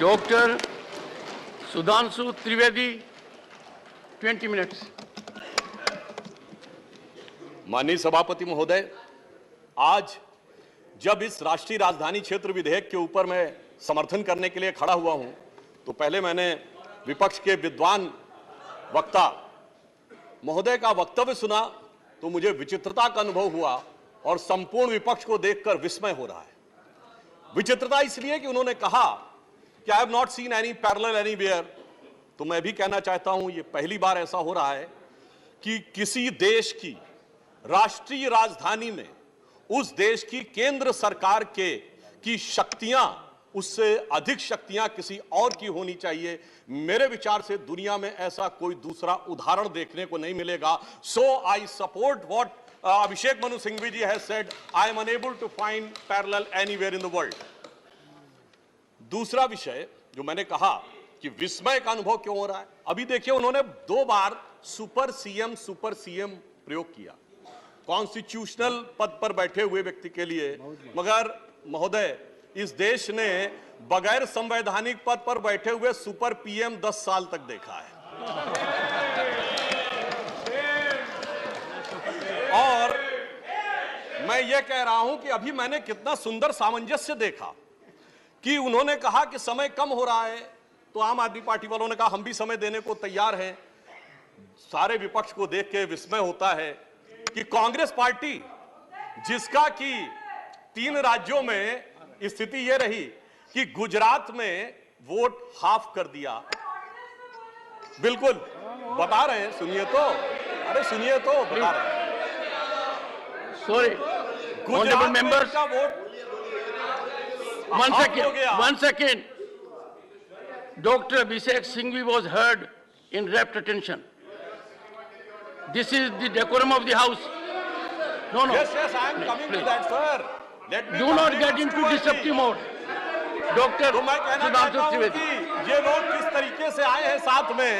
Doctor Sudhanshu Trivedi 20 minutes. माननीय सभापति महोदय, आज जब इस राष्ट्रीय राजधानी क्षेत्र विधेयक के ऊपर मैं समर्थन करने के लिए खड़ा हुआ हूं, तो पहले मैंने विपक्ष के विद्वान वक्ता महोदय का वक्तव्य सुना तो मुझे विचित्रता का अनुभव हुआ और संपूर्ण विपक्ष को देखकर विस्मय हो रहा है। विचित्रता इसलिए कि उन्होंने कहा कि I have not seen any parallel anywhere. तो मैं भी कहना चाहता हूं, ये पहली बार ऐसा हो रहा है कि किसी देश की राष्ट्रीय राजधानी में उस देश की केंद्र सरकार की शक्तियां, उससे अधिक शक्तियां किसी और की होनी चाहिए। मेरे विचार से दुनिया में ऐसा कोई दूसरा उदाहरण देखने को नहीं मिलेगा। So I support what Abhishek Manu Singhvi ji has said, I am unable to find parallel anywhere in the world. दूसरा विषय जो मैंने कहा कि विस्मय का अनुभव क्यों हो रहा है, अभी देखिए उन्होंने 2 बार सुपर सीएम प्रयोग किया कॉन्स्टिट्यूशनल पद पर बैठे हुए व्यक्ति के लिए, मगर महोदय इस देश ने बगैर संवैधानिक पद पर बैठे हुए सुपर पीएम 10 साल तक देखा है। और मैं ये कह रहा हूं कि अभी मैंने कितना सुंदर सामंजस्य देखा कि उन्होंने कहा कि समय कम हो रहा है, तो आम आदमी पार्टी वालों ने कहा हम भी समय देने को तैयार हैं। सारे विपक्ष को देख के विस्मय होता है कि कांग्रेस पार्टी, जिसका कि 3 राज्यों में स्थिति यह रही कि गुजरात में वोट हाफ कर दिया। बिल्कुल बता रहे हैं, सुनिए तो, अरे सुनिए तो, बता रहे हैं। सॉरी गुजरात मेंबर्स का vote one second. Dr. Abhishek Singhvi was heard in rapt attention. This is the decorum of the house. No. Yes, I am coming to that, sir. Let me do not get into disruptive mode. Dr. तो मैं कहना चाहता हूं कि ये लोग किस तरीके से आए हैं साथ में।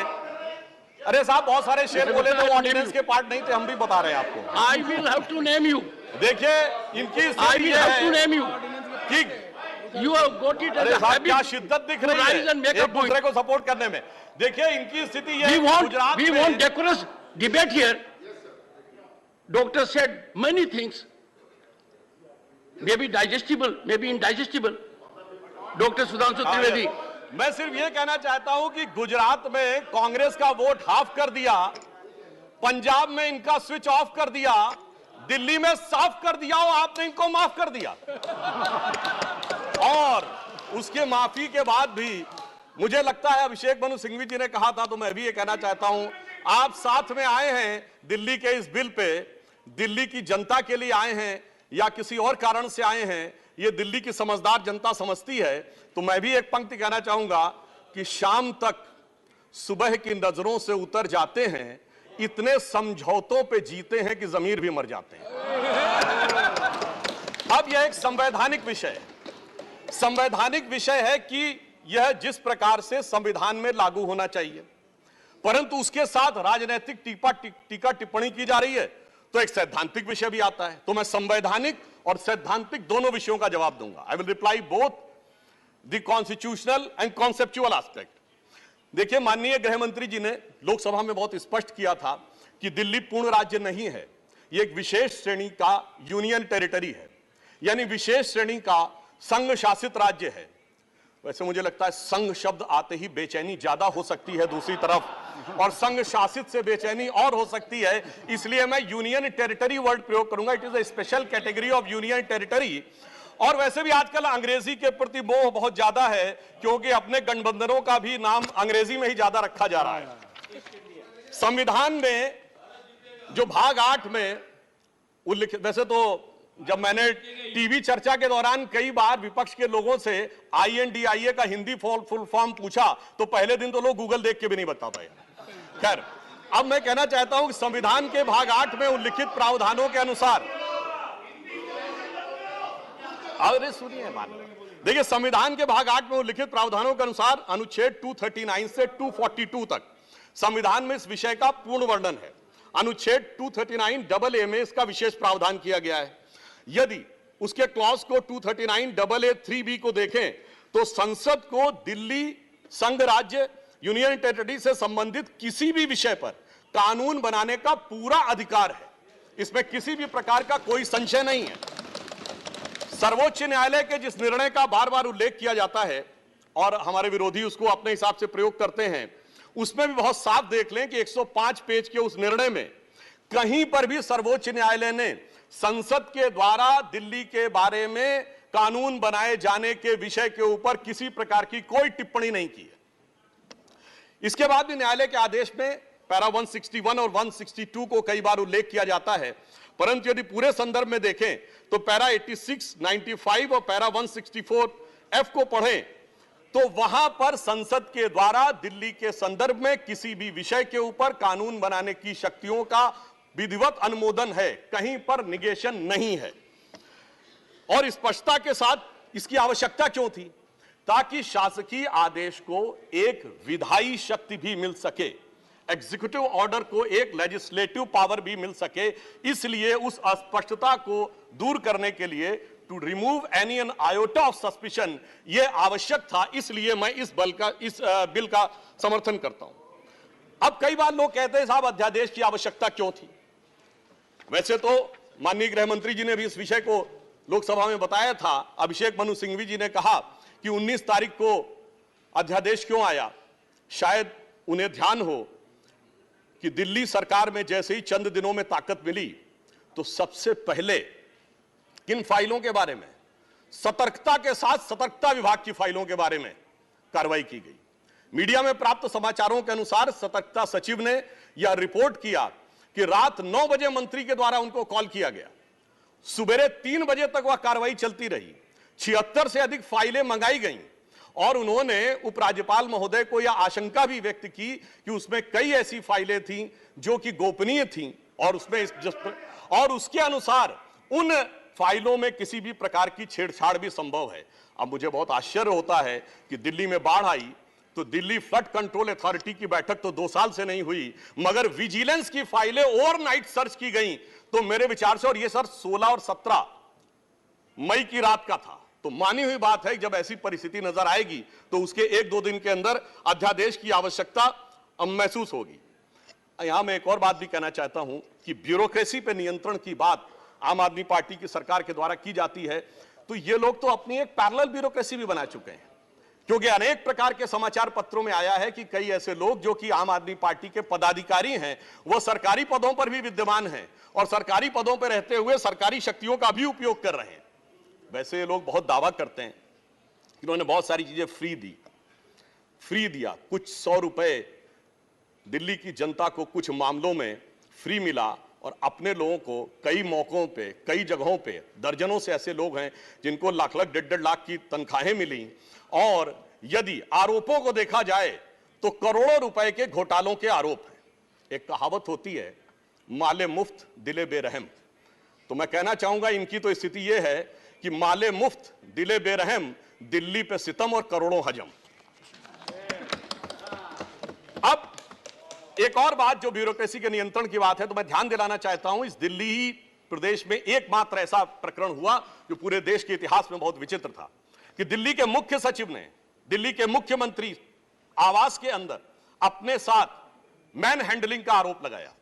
अरे साहब, बहुत सारे शेर बोले तो ऑर्डिनेंस के पार्ट नहीं थे, हम भी बता रहे हैं आपको। I will have to name you. देखिए इनकी I will have to name you. कि You have got it as a habit. क्या शिद्दत दिख रही है एक दूसरे को सपोर्ट करने में। देखिए इनकी स्थिति ये, we want decorous debate here. Doctor said many things, maybe digestible, maybe indigestible. Dr. Sudhanshu Trivedi. मैं सिर्फ ये कहना चाहता हूं कि गुजरात में कांग्रेस का वोट हाफ कर दिया, पंजाब में इनका स्विच ऑफ कर दिया, दिल्ली में साफ कर दिया और आपने इनको माफ कर दिया। और उसके माफी के बाद भी मुझे लगता है, अभिषेक मनु सिंघवी जी ने कहा था तो मैं भी ये कहना चाहता हूं, आप साथ में आए हैं दिल्ली के इस बिल पे, दिल्ली की जनता के लिए आए हैं या किसी और कारण से आए हैं, ये दिल्ली की समझदार जनता समझती है। तो मैं भी एक पंक्ति कहना चाहूंगा कि शाम तक सुबह की नजरों से उतर जाते हैं, इतने समझौतों पे जीते हैं कि जमीर भी मर जाते हैं। अब यह एक संवैधानिक विषय है। संवैधानिक विषय है कि यह जिस प्रकार से संविधान में लागू होना चाहिए, परंतु उसके साथ राजनीतिक टीका टिप्पणी की जा रही है, तो एक सैद्धांतिक विषय भी आता है। तो मैं संवैधानिक और सैद्धांतिक दोनों विषयों का जवाब दूंगा। I will reply both the constitutional and conceptual aspect. देखिए, माननीय गृह मंत्री जी ने लोकसभा में बहुत स्पष्ट किया था कि दिल्ली पूर्ण राज्य नहीं है, यह एक विशेष श्रेणी का यूनियन टेरिटरी है, यानी विशेष श्रेणी का संघ शासित राज्य है। वैसे मुझे लगता है संघ शब्द आते ही बेचैनी ज्यादा हो सकती है दूसरी तरफ, और संघ शासित से बेचैनी और हो सकती है, इसलिए मैं यूनियन टेरिटरी वर्ड प्रयोग करूंगा। It is a special category of union territory. और वैसे भी आजकल अंग्रेजी के प्रति मोह बहुत ज्यादा है, क्योंकि अपने गठबंधनों का भी नाम अंग्रेजी में ही ज्यादा रखा जा रहा है। संविधान में जो भाग 8 में उल्लिखित, वैसे तो जब मैंने टीवी चर्चा के दौरान कई बार विपक्ष के लोगों से INDIA का हिंदी फुल फॉर्म पूछा, तो पहले दिन तो लोग गूगल देख के भी नहीं बता पाए। खैर, अब मैं कहना चाहता हूं कि संविधान के भाग 8 में उल्लिखित प्रावधानों के अनुसार, अरे सुनिए, देखिए संविधान के भाग 8 में उल्लिखित प्रावधानों के अनुसार अनुच्छेद 239 से 242 तक संविधान में इस विषय का पूर्ण वर्णन है। अनुच्छेद 239AA में इसका विशेष प्रावधान किया गया है। यदि उसके क्लॉज को 239AA3B को देखें तो संसद को दिल्ली संघ राज्य यूनियन टेरिटरी से संबंधित किसी भी विषय पर कानून बनाने का पूरा अधिकार है। इसमें किसी भी प्रकार का कोई संशय नहीं है। सर्वोच्च न्यायालय के जिस निर्णय का बार बार उल्लेख किया जाता है और हमारे विरोधी उसको अपने हिसाब से प्रयोग करते हैं, उसमें भी बहुत साफ देख लें कि 105 पेज के उस निर्णय में कहीं पर भी सर्वोच्च न्यायालय ने संसद के द्वारा दिल्ली के बारे में कानून बनाए जाने के विषय के ऊपर किसी प्रकार की कोई टिप्पणी नहीं की है। इसके बाद भी न्यायालय के आदेश में पैरा 161 और 162 को कई बार उल्लेख किया जाता है, परंतु यदि पूरे संदर्भ में देखें तो पैरा 86, 95 और पैरा 164 एफ को पढ़ें तो वहां पर संसद के द्वारा दिल्ली के संदर्भ में किसी भी विषय के ऊपर कानून बनाने की शक्तियों का विधिवत अनुमोदन है, कहीं पर निगेशन नहीं है। और स्पष्टता के साथ इसकी आवश्यकता क्यों थी? ताकि शासकीय आदेश को एक विधायी शक्ति भी मिल सके, एग्जीक्यूटिव ऑर्डर को एक लेजिस्लेटिव पावर भी मिल सके। इसलिए उस अस्पष्टता को दूर करने के लिए to remove any an iota of suspicion यह आवश्यक था। इसलिए मैं इस बिल का समर्थन करता हूं। अब कई बार लोग कहते हैं साहब अध्यादेश की आवश्यकता क्यों थी? वैसे तो माननीय गृह मंत्री जी ने भी इस विषय को लोकसभा में बताया था। अभिषेक मनु सिंघवी जी ने कहा कि 19 तारीख को अध्यादेश क्यों आया। शायद उन्हें ध्यान हो कि दिल्ली सरकार में जैसे ही चंद दिनों में ताकत मिली तो सबसे पहले किन फाइलों के बारे में, सतर्कता के साथ सतर्कता विभाग की फाइलों के बारे में कार्रवाई की गई। मीडिया में प्राप्त समाचारों के अनुसार सतर्कता सचिव ने यह रिपोर्ट किया कि रात 9 बजे मंत्री के द्वारा उनको कॉल किया गया, सुबह 3 बजे तक वह कार्रवाई चलती रही, 76 से अधिक फाइलें मंगाई गईं और उन्होंने उपराज्यपाल महोदय को यह आशंका भी व्यक्त की कि उसमें कई ऐसी फाइलें थीं जो कि गोपनीय थीं और उसके अनुसार उन फाइलों में किसी भी प्रकार की छेड़छाड़ भी संभव है। अब मुझे बहुत आश्चर्य होता है कि दिल्ली में बाढ़ आई तो दिल्ली फ्लड कंट्रोल अथॉरिटी की बैठक तो 2 साल से नहीं हुई, मगर विजिलेंस की फाइलें ओवरनाइट सर्च की गई। तो मेरे विचार से, और ये सर 16 और 17 मई की रात का था, तो मानी हुई बात है जब ऐसी परिस्थिति नजर आएगी तो उसके 1-2 दिन के अंदर अध्यादेश की आवश्यकता महसूस होगी। यहां मैं एक और बात भी कहना चाहता हूं कि ब्यूरोक्रेसी पर नियंत्रण की बात आम आदमी पार्टी की सरकार के द्वारा की जाती है, तो ये लोग तो अपनी एक पैरेलल ब्यूरोक्रेसी भी बना चुके हैं, क्योंकि अनेक प्रकार के समाचार पत्रों में आया है कि कई ऐसे लोग जो कि आम आदमी पार्टी के पदाधिकारी हैं, वो सरकारी पदों पर भी विद्यमान हैं और सरकारी पदों पर रहते हुए सरकारी शक्तियों का भी उपयोग कर रहे हैं। वैसे ये लोग बहुत दावा करते हैं कि इन्होंने बहुत सारी चीजें फ्री दिया, कुछ 100 रुपए दिल्ली की जनता को कुछ मामलों में फ्री मिला और अपने लोगों को कई मौकों पे, कई जगहों पे, दर्जनों से ऐसे लोग हैं जिनको लाख लाख 1.5 लाख की तनख्वाहें मिली। और यदि आरोपों को देखा जाए तो करोड़ों रुपए के घोटालों के आरोप हैं। एक कहावत होती है, माले मुफ्त दिले बेरहम। तो मैं कहना चाहूंगा इनकी तो स्थिति यह है कि माले मुफ्त दिले बेरहम, दिल्ली पे सितम और करोड़ों हजम। अब एक और बात जो ब्यूरोक्रेसी के नियंत्रण की बात है, तो मैं ध्यान दिलाना चाहता हूं, इस दिल्ली प्रदेश में एकमात्र ऐसा प्रकरण हुआ जो पूरे देश के इतिहास में बहुत विचित्र था कि दिल्ली के मुख्य सचिव ने दिल्ली के मुख्यमंत्री आवास के अंदर अपने साथ मैन हैंडलिंग का आरोप लगाया।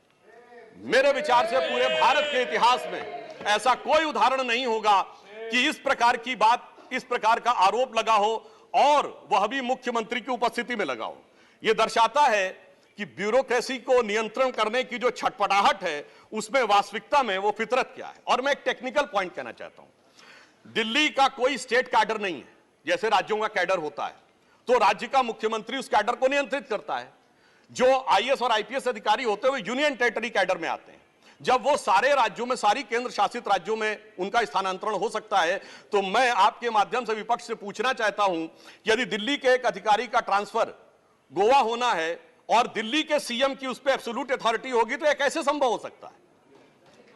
मेरे विचार से पूरे भारत के इतिहास में ऐसा कोई उदाहरण नहीं होगा कि इस प्रकार की बात, इस प्रकार का आरोप लगा हो और वह भी मुख्यमंत्री की उपस्थिति में लगा हो। यह दर्शाता है कि ब्यूरोक्रेसी को नियंत्रण करने की जो छटपटाहट है उसमें वास्तविकता में वो फितरत क्या है। और मैं एक टेक्निकल पॉइंट कहना चाहता हूं, दिल्ली का कोई स्टेट कैडर नहीं है, जैसे राज्यों का कैडर होता है तो राज्य का मुख्यमंत्री उस कैडर को नियंत्रित करता है। जो आईएएस और आईपीएस अधिकारी होते हुए यूनियन टेरिटरी कैडर में आते हैं, जब वो सारे राज्यों में, सारी केंद्र शासित राज्यों में उनका स्थानांतरण हो सकता है, तो मैं आपके माध्यम से विपक्ष से पूछना चाहता हूं कि यदि दिल्ली के एक अधिकारी का ट्रांसफर गोवा होना है और दिल्ली के सीएम की उस पर एब्सोल्यूट अथॉरिटी होगी तो यह कैसे संभव हो सकता है?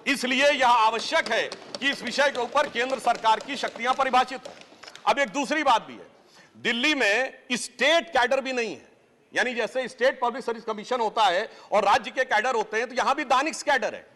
इसलिए यह आवश्यक है कि इस विषय के ऊपर केंद्र सरकार की शक्तियां परिभाषित हो। अब एक दूसरी बात भी है, दिल्ली में स्टेट कैडर भी नहीं है, यानी जैसे स्टेट पब्लिक सर्विस कमीशन होता है और राज्य के कैडर होते हैं, तो यहां भी दानिक्स कैडर है।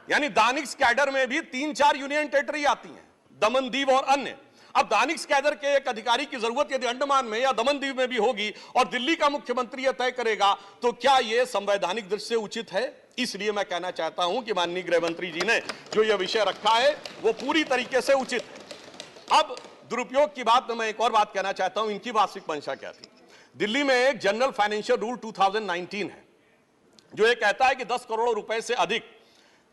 यानी दानिक्स कैडर में भी 3-4 यूनियन टेरिटरी आती हैं, दमन दीव और अन्य। अब दानिश कैडर के एक अधिकारी की जरूरत यदि अंडमान में या दमनदीव में भी होगी और दिल्ली का मुख्यमंत्री यह तय करेगा, तो क्या यह संवैधानिक दृष्टि से उचित है? इसलिए मैं कहना चाहता हूं कि माननीय गृह मंत्री जी ने जो यह विषय रखा है वो पूरी तरीके से उचित है। अब दुरुपयोग की बात में मैं एक और बात कहना चाहता हूं, इनकी वास्तविक मंशा क्या थी। दिल्ली में एक जनरल फाइनेंशियल रूल 2019 है जो ये कहता है कि 10 करोड़ रुपए से अधिक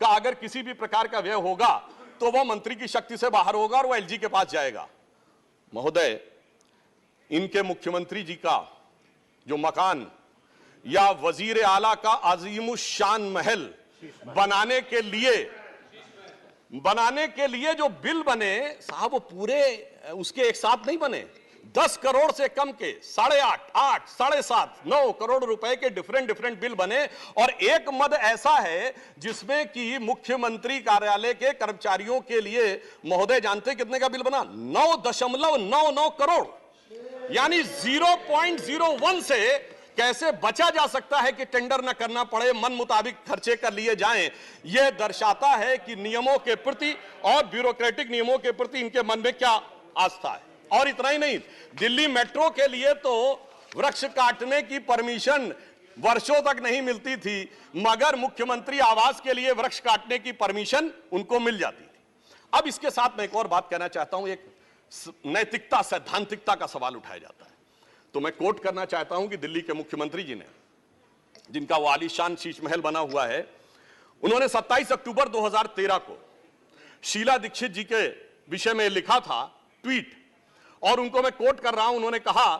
का अगर किसी भी प्रकार का व्यय होगा तो वह मंत्री की शक्ति से बाहर होगा और वह एलजी के पास जाएगा। महोदय, इनके मुख्यमंत्री जी का जो मकान या वजीर आला का अजीमुशान महल बनाने के लिए जो बिल बने साहब, वो पूरे उसके एक साथ नहीं बने। 10 करोड़ से कम के 8.5, 8, 7.5, 9 करोड़ रुपए के डिफरेंट बिल बने और एक मद ऐसा है जिसमें कि मुख्यमंत्री कार्यालय के कर्मचारियों के लिए, महोदय जानते कितने का बिल बना? 9.99 करोड़, यानी 0.01 से कैसे बचा जा सकता है कि टेंडर न करना पड़े, मन मुताबिक खर्चे कर लिए जाएं। यह दर्शाता है कि नियमों के प्रति और ब्यूरोक्रेटिक नियमों के प्रति इनके मन में क्या आस्था है। और इतना ही नहीं, दिल्ली मेट्रो के लिए तो वृक्ष काटने की परमिशन वर्षों तक नहीं मिलती थी, मगर मुख्यमंत्री आवास के लिए वृक्ष काटने की परमिशन उनको मिल जाती थी। अब इसके साथ मैं एक और बात कहना चाहता हूं, एक नैतिकता, सैद्धांतिकता का सवाल उठाया जाता है। तो मैं कोट करना चाहता हूं कि दिल्ली के मुख्यमंत्री जी ने, जिनका वो आलीशान शीश महल बना हुआ है, उन्होंने 27 अक्टूबर 2013 को शीला दीक्षित जी के विषय में लिखा था ट्वीट, और उनको मैं कोट कर रहा हूं। उन्होंने कहा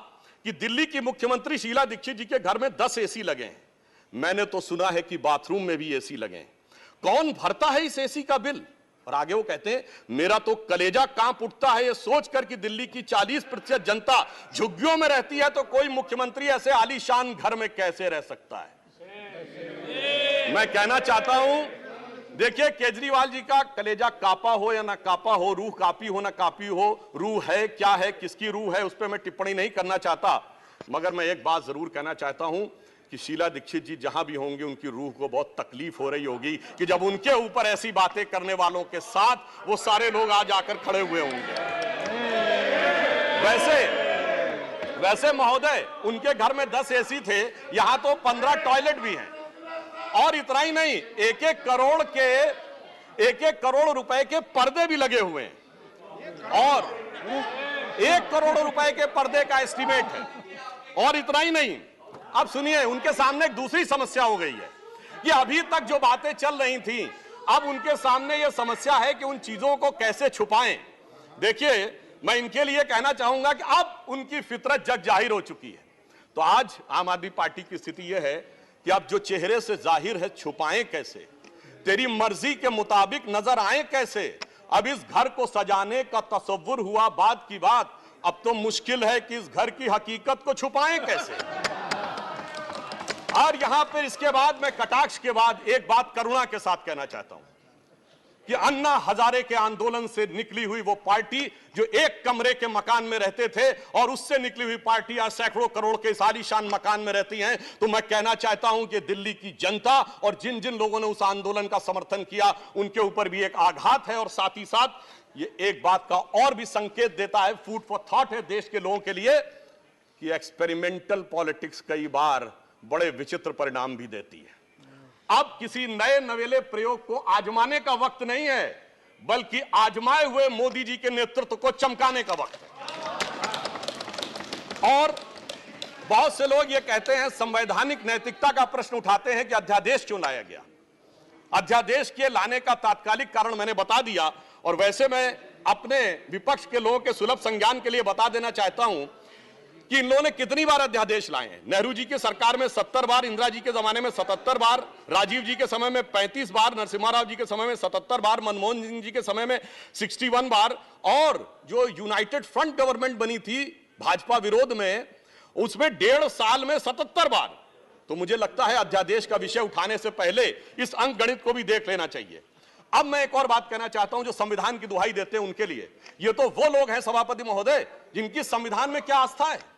कि दिल्ली की मुख्यमंत्री शीला दीक्षित जी के घर में 10 एसी लगे हैं। मैंने तो सुना है कि बाथरूम में भी एसी लगे हैं। कौन भरता है इस एसी का बिल? और आगे वो कहते हैं, मेरा तो कलेजा कांप उठता है ये सोचकर कि दिल्ली की 40% जनता झुग्गियों में रहती है, तो कोई मुख्यमंत्री ऐसे आलीशान घर में कैसे रह सकता है। मैं कहना चाहता हूं, देखिए, केजरीवाल जी का कलेजा कापा हो या ना कापा हो, रूह कापी हो ना कापी हो, रूह है क्या है, किसकी रूह है, उस पर मैं टिप्पणी नहीं करना चाहता, मगर मैं एक बात जरूर कहना चाहता हूं कि शीला दीक्षित जी जहां भी होंगे उनकी रूह को बहुत तकलीफ हो रही होगी कि जब उनके ऊपर ऐसी बातें करने वालों के साथ वो सारे लोग आज आकर खड़े हुए होंगे। वैसे महोदय, उनके घर में 10 एसी थे, यहां तो 15 टॉयलेट भी हैं। और इतना ही नहीं, 1-1 करोड़ रुपए के पर्दे भी लगे हुए हैं, और 1 करोड़ रुपए के पर्दे का एस्टीमेट है। और इतना ही नहीं, अब सुनिए, उनके सामने एक दूसरी समस्या हो गई है कि अभी तक जो बातें चल रही थी, अब उनके सामने यह समस्या है कि उन चीजों को कैसे छुपाएं। देखिए, मैं इनके लिए कहना चाहूंगा कि अब उनकी फितरत जग जाहिर हो चुकी है। तो आज आम आदमी पार्टी की स्थिति यह है कि अब जो चेहरे से जाहिर है छुपाएं कैसे, तेरी मर्जी के मुताबिक नजर आए कैसे। अब इस घर को सजाने का तसव्वुर हुआ बात की बात, अब तो मुश्किल है कि इस घर की हकीकत को छुपाएं कैसे। और यहां पर इसके बाद मैं कटाक्ष के बाद एक बात करुणा के साथ कहना चाहता हूं कि अन्ना हजारे के आंदोलन से निकली हुई वो पार्टी जो एक कमरे के मकान में रहते थे, और उससे निकली हुई पार्टी आज सैकड़ों करोड़ के आलीशान मकान में रहती हैं। तो मैं कहना चाहता हूं कि दिल्ली की जनता और जिन जिन लोगों ने उस आंदोलन का समर्थन किया, उनके ऊपर भी एक आघात है। और साथ ही साथ ये एक बात का और भी संकेत देता है, फूड फॉर थॉट है देश के लोगों के लिए, कि एक्सपेरिमेंटल पॉलिटिक्स कई बार बड़े विचित्र परिणाम भी देती है। अब किसी नए नवेले प्रयोग को आजमाने का वक्त नहीं है, बल्कि आजमाए हुए मोदी जी के नेतृत्व को चमकाने का वक्त है। और बहुत से लोग ये कहते हैं, संवैधानिक नैतिकता का प्रश्न उठाते हैं कि अध्यादेश क्यों लाया गया। अध्यादेश के लाने का तात्कालिक कारण मैंने बता दिया, और वैसे मैं अपने विपक्ष के लोगों के सुलभ संज्ञान के लिए बता देना चाहता हूं कि इन लोगों ने कितनी बार अध्यादेश लाए हैं। नेहरू जी की सरकार में 70 बार, इंदिरा जी के जमाने में 77 बार, राजीव जी के समय में 35 बार, नरसिम्हा राव जी के समय में 77 बार, मनमोहन सिंह जी के समय में 61 बार, और जो यूनाइटेड फ्रंट गवर्नमेंट बनी थी भाजपा विरोध में, उसमें 1.5 साल में 77 बार। तो मुझे लगता है अध्यादेश का विषय उठाने से पहले इस अंक गणित को भी देख लेना चाहिए। अब मैं एक और बात कहना चाहता हूं, जो संविधान की दुहाई देते हैं उनके लिए, ये तो वो लोग हैं सभापति महोदय जिनकी संविधान में क्या आस्था है।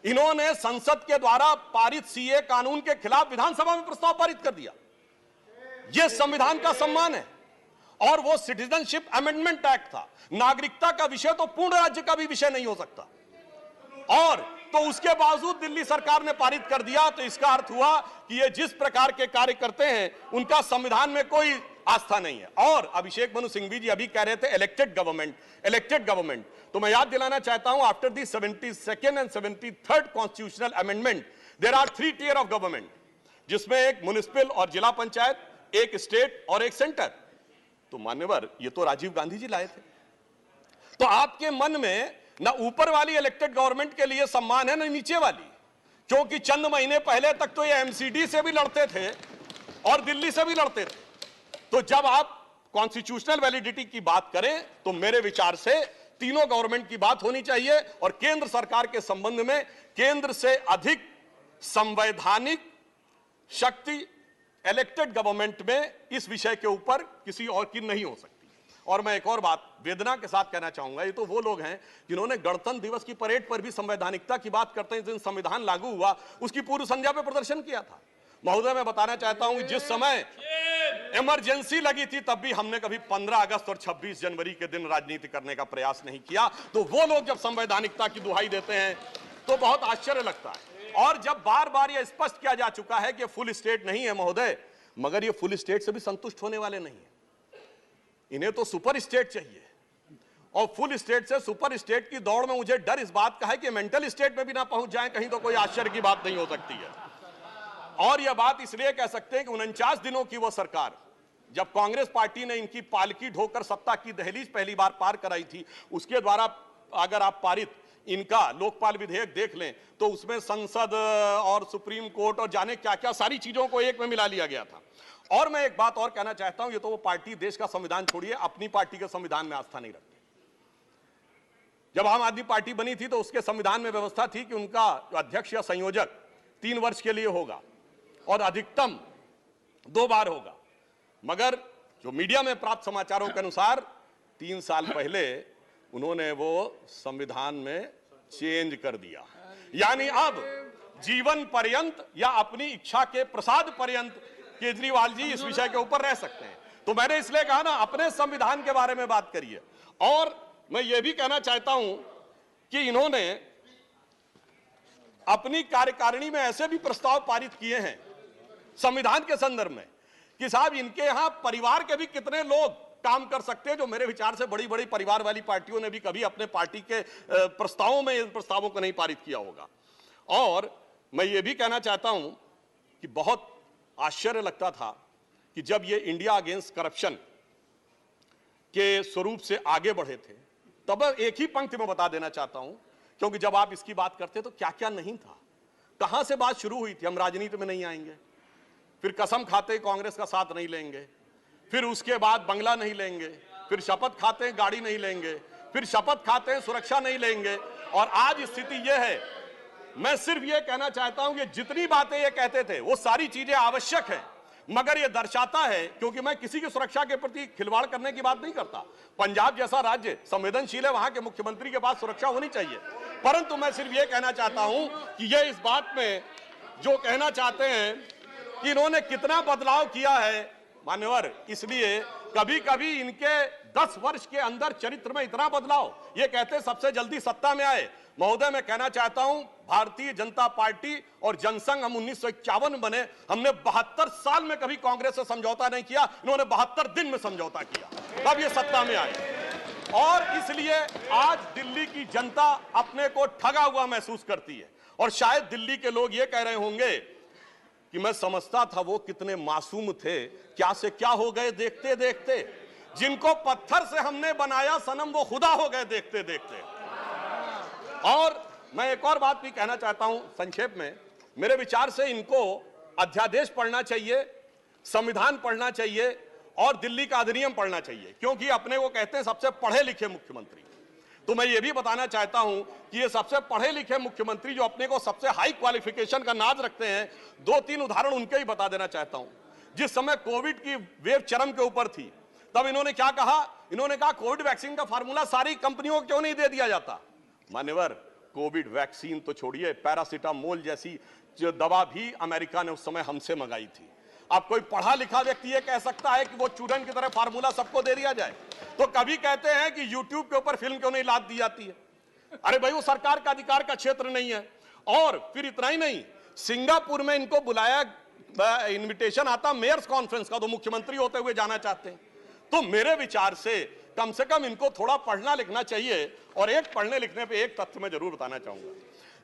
इन्होंने संसद के द्वारा पारित सीए कानून के खिलाफ विधानसभा में प्रस्ताव पारित कर दिया। यह संविधान का सम्मान है। और वो सिटीजनशिप अमेंडमेंट एक्ट था। नागरिकता का विषय तो पूर्ण राज्य का भी विषय नहीं हो सकता, और तो उसके बावजूद दिल्ली सरकार ने पारित कर दिया। तो इसका अर्थ हुआ कि ये जिस प्रकार के कार्य करते हैं उनका संविधान में कोई आस्था नहीं है। और अभिषेक मनु सिंघवी जी अभी कह रहे थे इलेक्टेड गवर्नमेंट, तो मैं याद दिलाना चाहता हूं, after the 72nd and 73rd constitutional amendment there are 3 tier of government, जिसमें एक म्युनिसिपल और जिला पंचायत, एक स्टेट और एक सेंटर। तो मान्यवर, ये तो राजीव गांधी जी लाए थे। तो आपके मन में ना ऊपर वाली इलेक्टेड गवर्नमेंट के लिए सम्मान है ना नीचे वाली, क्योंकि चंद महीने पहले तक तो ये एमसीडी से भी लड़ते थे और दिल्ली से भी लड़ते थे। तो जब आप कॉन्स्टिट्यूशनल वैलिडिटी की बात करें तो मेरे विचार से तीनों गवर्नमेंट की बात होनी चाहिए, और केंद्र सरकार के संबंध में केंद्र से अधिक संवैधानिक शक्ति इलेक्टेड गवर्नमेंट में इस विषय के ऊपर किसी और की नहीं हो सकती। और मैं एक और बात वेदना के साथ कहना चाहूंगा, ये तो वो लोग हैं जिन्होंने गणतंत्र दिवस की परेड पर भी संवैधानिकता की बात करते हैं, जिस दिन संविधान लागू हुआ उसकी पूर्व संध्या पर प्रदर्शन किया था। महोदय, मैं बताना चाहता हूं कि जिस समय इमरजेंसी लगी थी तब भी हमने कभी 15 अगस्त और 26 जनवरी के दिन राजनीति करने का प्रयास नहीं किया। तो वो लोग जब संवैधानिकता की दुहाई देते हैं तो बहुत आश्चर्य लगता है। और जब बार बार यह स्पष्ट किया जा चुका है कि फुल स्टेट नहीं है महोदय, मगर ये फुल स्टेट से भी संतुष्ट होने वाले नहीं है, इन्हें तो सुपर स्टेट चाहिए। और फुल स्टेट से सुपर स्टेट की दौड़ में मुझे डर इस बात का है कि मेंटल स्टेट में भी ना पहुंच जाए कहीं, तो कोई आश्चर्य की बात नहीं हो सकती है। और यह बात इसलिए कह सकते हैं कि 49 दिनों की वो सरकार, जब कांग्रेस पार्टी ने इनकी पालकी ढोकर सत्ता की दहलीज पहली बार पार कराई थी, उसके द्वारा अगर आप पारित इनका लोकपाल विधेयक देख लें तो उसमें संसद और सुप्रीम कोर्ट और जाने क्या क्या सारी चीजों को एक में मिला लिया गया था। और मैं एक बात और कहना चाहता हूं, ये तो वो पार्टी देश का संविधान छोड़िए, अपनी पार्टी के संविधान में आस्था नहीं रखती। जब आम आदमी पार्टी बनी थी तो उसके संविधान में व्यवस्था थी कि उनका अध्यक्ष या संयोजक 3 वर्ष के लिए होगा और अधिकतम 2 बार होगा। मगर जो मीडिया में प्राप्त समाचारों के अनुसार 3 साल पहले उन्होंने वो संविधान में चेंज कर दिया, यानी अब जीवन पर्यंत या अपनी इच्छा के प्रसाद पर्यंत केजरीवाल जी इस विषय के ऊपर रह सकते हैं। तो मैंने इसलिए कहा ना, अपने संविधान के बारे में बात करिए। और मैं ये भी कहना चाहता हूं कि इन्होंने अपनी कार्यकारिणी में ऐसे भी प्रस्ताव पारित किए हैं संविधान के संदर्भ में कि साहब इनके यहां परिवार के भी कितने लोग काम कर सकते हैं, जो मेरे विचार से बड़ी बड़ी परिवार वाली पार्टियों ने भी कभी अपने पार्टी के प्रस्तावों में इन प्रस्तावों को नहीं पारित किया होगा। और मैं ये भी कहना चाहता हूं कि बहुत आश्चर्य लगता था कि जब ये इंडिया अगेंस्ट करप्शन के स्वरूप से आगे बढ़े थे, तब एक ही पंक्ति में बता देना चाहता हूं, क्योंकि जब आप इसकी बात करते तो क्या क्या नहीं था, कहां से बात शुरू हुई थी, हम राजनीति में नहीं आएंगे, फिर कसम खाते कांग्रेस का साथ नहीं लेंगे, फिर उसके बाद बंगला नहीं लेंगे, फिर शपथ खाते गाड़ी नहीं लेंगे, फिर शपथ खाते सुरक्षा नहीं लेंगे, और आज स्थिति यह है। मैं सिर्फ यह कहना चाहता हूं कि जितनी बातें ये कहते थे वो सारी चीजें आवश्यक हैं, मगर यह दर्शाता है, क्योंकि मैं किसी की सुरक्षा के प्रति खिलवाड़ करने की बात नहीं करता, पंजाब जैसा राज्य संवेदनशील है, वहां के मुख्यमंत्री के पास सुरक्षा होनी चाहिए, परंतु मैं सिर्फ यह कहना चाहता हूं कि यह इस बात में जो कहना चाहते हैं कि इन्होंने कितना बदलाव किया है मान्यवर, इसलिए कभी कभी इनके 10 वर्ष के अंदर चरित्र में इतना बदलाव, ये कहते सबसे जल्दी सत्ता में आए। महोदय, मैं कहना चाहता हूं भारतीय जनता पार्टी और जनसंघ, हम 1951 बने, हमने 72 साल में कभी कांग्रेस से समझौता नहीं किया, इन्होंने 72 दिन में समझौता किया, तब ये सत्ता में आए। और इसलिए आज दिल्ली की जनता अपने को ठगा हुआ महसूस करती है, और शायद दिल्ली के लोग ये कह रहे होंगे कि मैं समझता था वो कितने मासूम थे, क्या से क्या हो गए देखते देखते, जिनको पत्थर से हमने बनाया सनम वो खुदा हो गए देखते देखते। और मैं एक और बात भी कहना चाहता हूं संक्षेप में, मेरे विचार से इनको अध्यादेश पढ़ना चाहिए, संविधान पढ़ना चाहिए और दिल्ली का अधिनियम पढ़ना चाहिए, क्योंकि अपने को कहते हैं सबसे पढ़े लिखे मुख्यमंत्री। तो मैं ये भी बताना चाहता हूं कि ये सबसे पढ़े लिखे मुख्यमंत्री जो अपने को सबसे हाई क्वालिफिकेशन का नाज रखते हैं, 2-3 उदाहरण उनके ही बता देना चाहता हूं। जिस समय कोविड की वेव चरम के ऊपर थी, तब इन्होंने क्या कहा, इन्होंने कहा कोविड वैक्सीन का फार्मूला सारी कंपनियों को क्यों नहीं दे दिया जाता। मान्यवर, कोविड वैक्सीन तो छोड़िए, पैरासिटामोल जैसी जो दवा भी अमेरिका ने उस समय हमसे मंगाई थी। अब कोई पढ़ा लिखा व्यक्ति ये कह सकता है कि वो चूरन की तरह फार्मूला सबको दे दिया जाए? तो कभी कहते हैं कि यूट्यूब के ऊपर फिल्म क्यों नहीं लाद दी जाती है? अरे भाई, वो सरकार का अधिकार का क्षेत्र नहीं है। और फिर इतना ही नहीं, सिंगापुर में इनको बुलाया, इनविटेशन आता मेयर्स कॉन्फ्रेंस का, तो मुख्यमंत्री होते हुए जाना चाहते हैं। तो मेरे विचार से कम इनको थोड़ा पढ़ना लिखना चाहिए। और एक पढ़ने लिखने पे एक तथ्य मैं जरूर बताना चाहूंगा।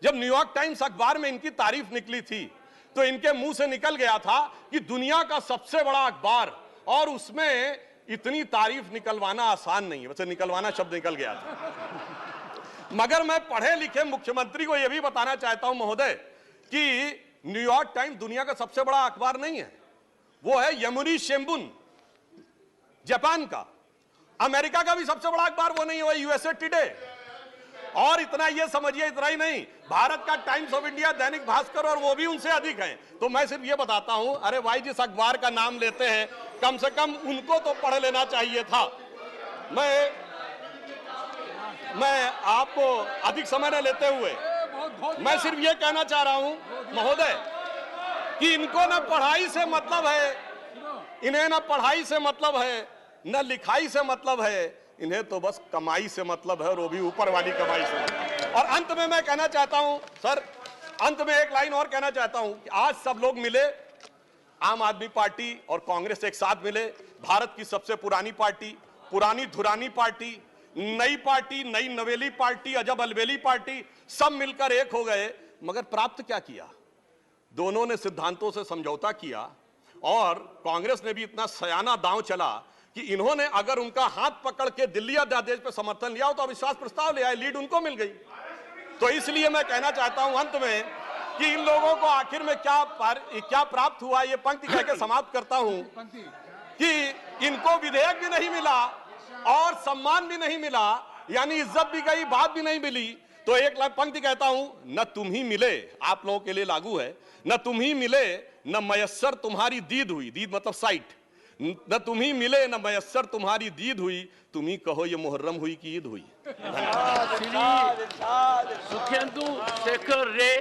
जब न्यूयॉर्क टाइम्स अखबार में इनकी तारीफ निकली थी तो इनके मुंह से निकल गया था कि दुनिया का सबसे बड़ा अखबार, और उसमें इतनी तारीफ निकलवाना आसान नहीं है। वैसे निकलवाना शब्द निकल गया था, मगर मैं पढ़े लिखे मुख्यमंत्री को यह भी बताना चाहता हूं महोदय कि न्यूयॉर्क टाइम्स दुनिया का सबसे बड़ा अखबार नहीं है। वो है यमुनी शिंबुन, जापान का। अमेरिका का भी सबसे बड़ा अखबार वो नहीं है, वो यूएसए टुडे। और इतना ये समझिए, इतना ही नहीं, भारत का times of India, Dainik Bhaskar, और वो भी उनसे अधिक है। तो मैं सिर्फ ये बताता हूं, अरे भाई, जिस अखबार का नाम लेते हैं कम से कम उनको तो पढ़ लेना चाहिए था। मैं आपको अधिक समय न लेते हुए मैं सिर्फ ये कहना चाह रहा हूं महोदय कि इनको ना पढ़ाई से मतलब है, इन्हें ना पढ़ाई से मतलब है, न लिखाई से मतलब है, इन्हें तो बस कमाई से मतलब है, और वो भी ऊपर वाली कमाई से। और अंत में मैं कहना चाहता हूं सर, अंत में एक लाइन और कहना चाहता हूं कि आज सब लोग मिले, आम आदमी पार्टी और कांग्रेस एक साथ मिले, भारत की सबसे पुरानी पार्टी, पुरानी धुरानी पार्टी, नई पार्टी, नई नवेली पार्टी, अजब अलबेली पार्टी, सब मिलकर एक हो गए। मगर प्राप्त क्या किया? दोनों ने सिद्धांतों से समझौता किया, और कांग्रेस ने भी इतना सयाना दांव चला कि इन्होंने अगर उनका हाथ पकड़ के दिल्ली अध्यादेश पर समर्थन लिया हो तो अविश्वास प्रस्ताव ले आए, लीड उनको मिल गई। तो इसलिए मैं कहना चाहता हूं अंत में कि इन लोगों को आखिर में क्या प्राप्त हुआ, ये पंक्ति कह के समाप्त करता हूं कि इनको विधेयक भी नहीं मिला और सम्मान भी नहीं मिला, यानी इज्जत भी गई, बात भी नहीं मिली। तो एक पंक्ति कहता हूं, न तुम ही मिले, आप लोगों के लिए लागू है, न तुम ही मिले न मयस्सर तुम्हारी दीद हुई, दीद मतलब साइट, न तुम ही मिले न मयस्सर तुम्हारी दीद हुई, तुम ही कहो ये मुहर्रम हुई कि ईद हुई। सुखेंदु शेखर रे,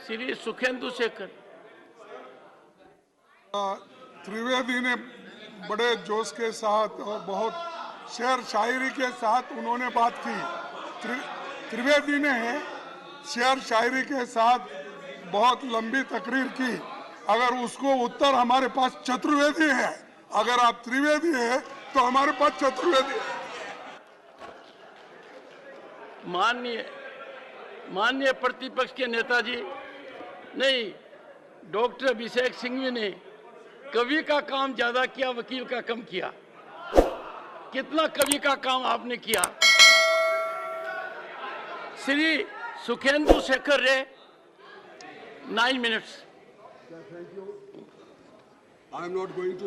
श्री सुखेंदु शेखर। त्रिवेदी ने बड़े जोश के साथ और बहुत शेर शायरी के साथ उन्होंने बात की। त्रिवेदी ने शेर शायरी के साथ बहुत लंबी तकरीर की। अगर उसको उत्तर हमारे पास चतुर्वेदी है, अगर आप त्रिवेदी है तो हमारे पास चतुर्वेदी है। माननीय प्रतिपक्ष के नेताजी, नहीं, डॉक्टर अभिषेक सिंघवी ने कवि का काम ज्यादा किया, वकील का कम किया। कितना कवि का काम आपने किया। श्री सुखेंदु शेखर रे, 9 minutes. I am not going to